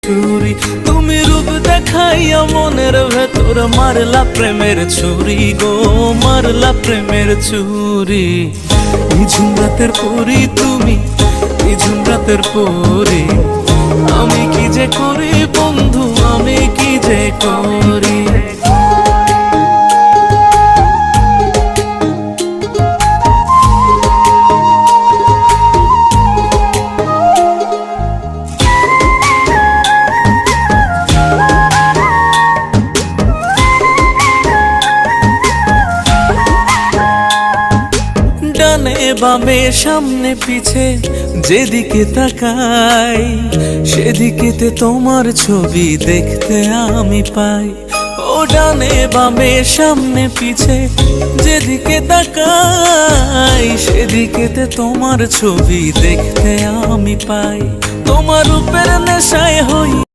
টুরি। তুমি রূপ দেখাইয়া মনের ভেতর মারলা প্রেমের ছুরি গো, মারলা প্রেমের ছুরি। নিঝুম রাতের পরি তুমি, নিঝুম রাতের পরি। আমি কি যে করি বন্ধু, আমি কি যে করি। ডানে বামে সামনে পিছে যেদিকে তাকাই, সেদিকেতে তোমার ছবি দেখতে আমি পাই। ও ডানে বামে সামনে পিছে যেদিকে তাকাই, সেদিকেতে তোমার ছবি দেখতে আমি পাই। তোমার রূপের নেশায় হই